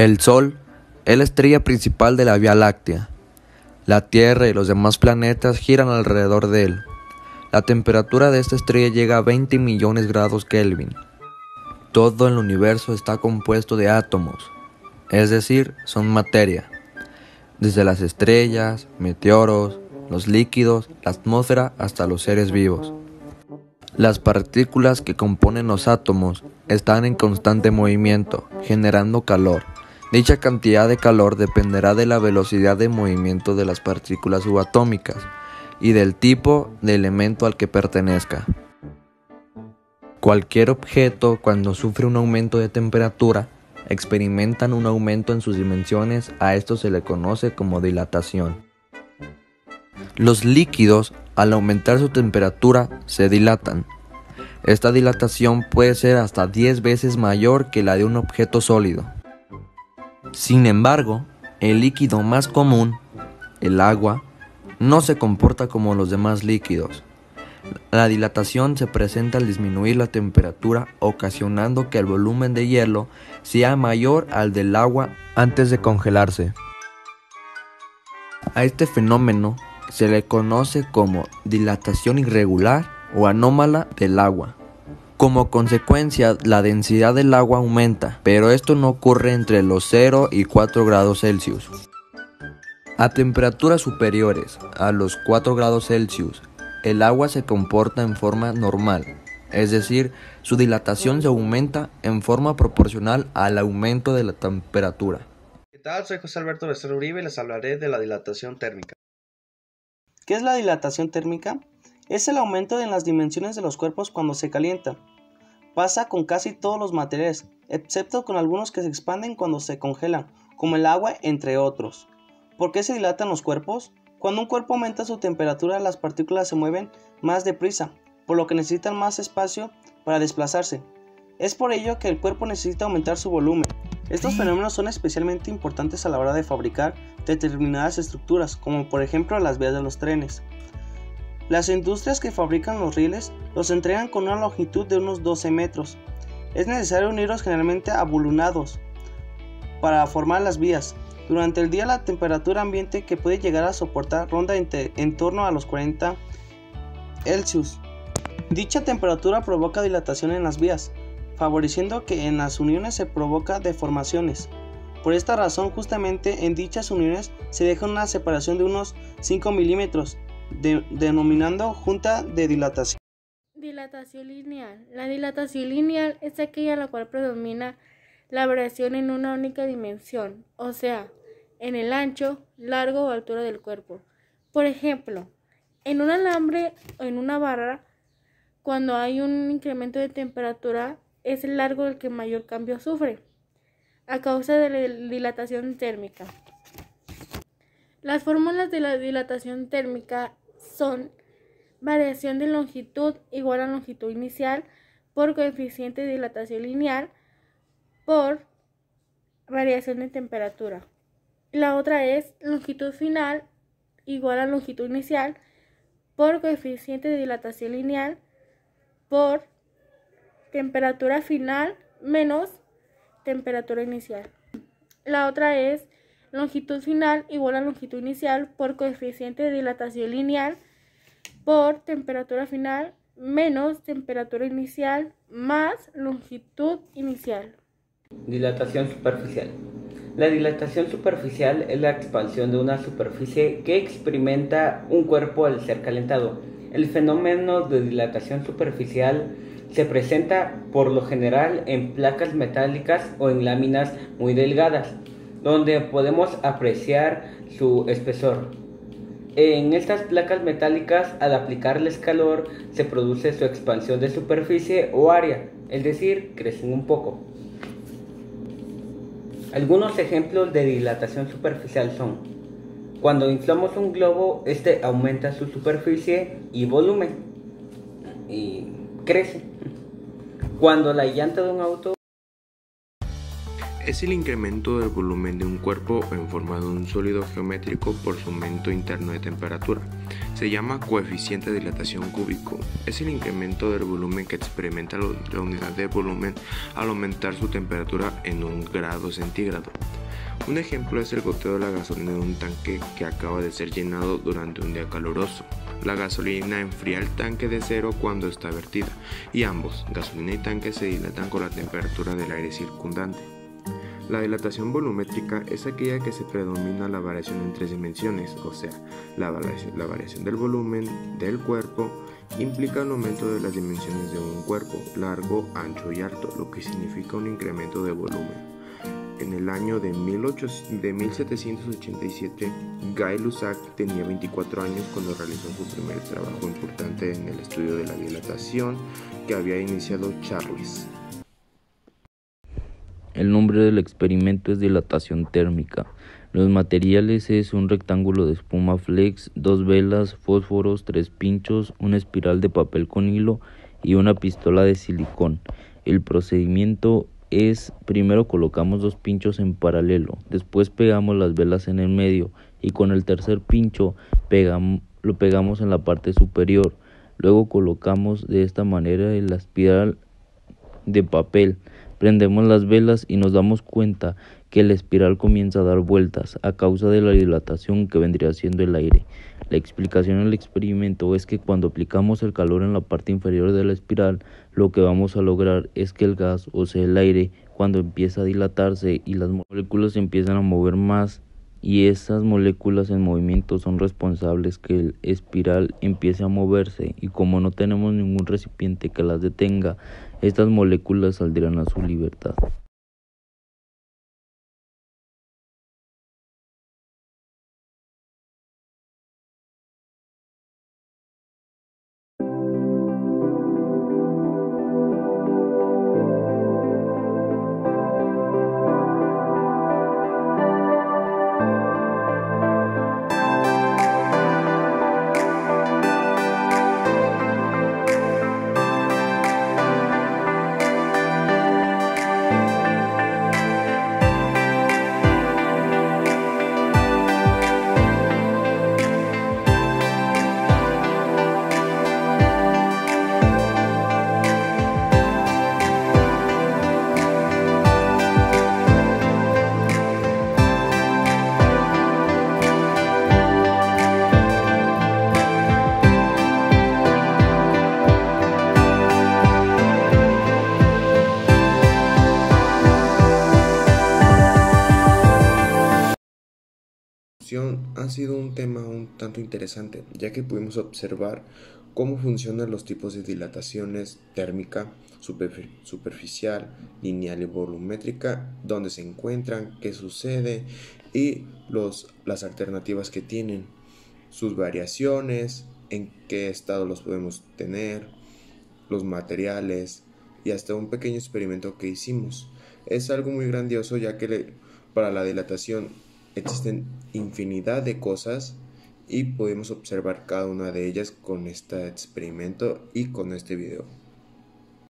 El Sol es la estrella principal de la Vía Láctea. La Tierra y los demás planetas giran alrededor de él. La temperatura de esta estrella llega a 20 millones de grados Kelvin. Todo el universo está compuesto de átomos, es decir, son materia. Desde las estrellas, meteoros, los líquidos, la atmósfera hasta los seres vivos. Las partículas que componen los átomos están en constante movimiento, generando calor. Dicha cantidad de calor dependerá de la velocidad de movimiento de las partículas subatómicas y del tipo de elemento al que pertenezca. Cualquier objeto, cuando sufre un aumento de temperatura, experimentan un aumento en sus dimensiones. A esto se le conoce como dilatación. Los líquidos, al aumentar su temperatura, se dilatan. Esta dilatación puede ser hasta 10 veces mayor que la de un objeto sólido. Sin embargo, el líquido más común, el agua, no se comporta como los demás líquidos. La dilatación se presenta al disminuir la temperatura, ocasionando que el volumen de hielo sea mayor al del agua antes de congelarse. A este fenómeno se le conoce como dilatación irregular o anómala del agua. Como consecuencia, la densidad del agua aumenta, pero esto no ocurre entre los 0 y 4 grados Celsius. A temperaturas superiores a los 4 grados Celsius, el agua se comporta en forma normal, es decir, su dilatación se aumenta en forma proporcional al aumento de la temperatura. ¿Qué tal? Soy José Alberto Becerra Uribe y les hablaré de la dilatación térmica. ¿Qué es la dilatación térmica? Es el aumento en las dimensiones de los cuerpos cuando se calienta. Pasa con casi todos los materiales, excepto con algunos que se expanden cuando se congelan, como el agua, entre otros. ¿Por qué se dilatan los cuerpos? Cuando un cuerpo aumenta su temperatura, las partículas se mueven más deprisa, por lo que necesitan más espacio para desplazarse. Es por ello que el cuerpo necesita aumentar su volumen. Estos fenómenos son especialmente importantes a la hora de fabricar determinadas estructuras, como por ejemplo las vías de los trenes. Las industrias que fabrican los rieles los entregan con una longitud de unos 12 metros. Es necesario unirlos generalmente abulunados para formar las vías. Durante el día la temperatura ambiente que puede llegar a soportar ronda en torno a los 40 Celsius. Dicha temperatura provoca dilatación en las vías, favoreciendo que en las uniones se provoca deformaciones. Por esta razón, justamente en dichas uniones se deja una separación de unos 5 milímetros, denominando junta de dilatación. Dilatación lineal. La dilatación lineal es aquella en la cual predomina la variación en una única dimensión, o sea, en el ancho, largo o altura del cuerpo. Por ejemplo, en un alambre o en una barra, cuando hay un incremento de temperatura, es el largo el que mayor cambio sufre, a causa de la dilatación térmica. Las fórmulas de la dilatación térmica son variación de longitud igual a longitud inicial por coeficiente de dilatación lineal por variación de temperatura. La otra es longitud final igual a longitud inicial por coeficiente de dilatación lineal por temperatura final menos temperatura inicial. La otra es longitud final igual a longitud inicial por coeficiente de dilatación lineal por temperatura final menos temperatura inicial más longitud inicial. Dilatación superficial. La dilatación superficial es la expansión de una superficie que experimenta un cuerpo al ser calentado. El fenómeno de dilatación superficial se presenta por lo general en placas metálicas o en láminas muy delgadas, donde podemos apreciar su espesor. En estas placas metálicas, al aplicarles calor, se produce su expansión de superficie o área, es decir, crecen un poco. Algunos ejemplos de dilatación superficial son: cuando inflamos un globo, este aumenta su superficie y volumen y crece. Cuando la llanta de un auto Es el incremento del volumen de un cuerpo en forma de un sólido geométrico por su aumento interno de temperatura. Se llama coeficiente de dilatación cúbico. Es el incremento del volumen que experimenta la unidad de volumen al aumentar su temperatura en 1 grado centígrado. Un ejemplo es el goteo de la gasolina de un tanque que acaba de ser llenado durante un día caluroso. La gasolina enfría el tanque de cero cuando está vertida, y ambos, gasolina y tanque, se dilatan con la temperatura del aire circundante. La dilatación volumétrica es aquella que se predomina la variación en 3 dimensiones, o sea, la variación del volumen del cuerpo implica un aumento de las dimensiones de un cuerpo, largo, ancho y alto, lo que significa un incremento de volumen. En el año de 1787, Guy Lussac tenía 24 años cuando realizó su primer trabajo importante en el estudio de la dilatación que había iniciado Charles. El nombre del experimento es dilatación térmica. Los materiales es un rectángulo de espuma flex, 2 velas, fósforos, 3 pinchos, una espiral de papel con hilo y una pistola de silicón. El procedimiento es: primero colocamos 2 pinchos en paralelo, después pegamos las velas en el medio y con el tercer pincho lo pegamos en la parte superior. Luego colocamos de esta manera la espiral de papel. Prendemos las velas y nos damos cuenta que la espiral comienza a dar vueltas a causa de la dilatación que vendría siendo el aire. La explicación del experimento es que cuando aplicamos el calor en la parte inferior de la espiral, lo que vamos a lograr es que el gas, o sea el aire, cuando empieza a dilatarse y las moléculas se empiezan a mover más, y esas moléculas en movimiento son responsables que el espiral empiece a moverse, y como no tenemos ningún recipiente que las detenga, estas moléculas saldrán a su libertad. Ha sido un tema un tanto interesante, ya que pudimos observar cómo funcionan los tipos de dilataciones térmica, superficial, lineal y volumétrica, dónde se encuentran, qué sucede y las alternativas que tienen, sus variaciones, en qué estado los podemos tener, los materiales y hasta un pequeño experimento que hicimos. Es algo muy grandioso, ya que para la dilatación existen infinidad de cosas y podemos observar cada una de ellas con este experimento y con este video.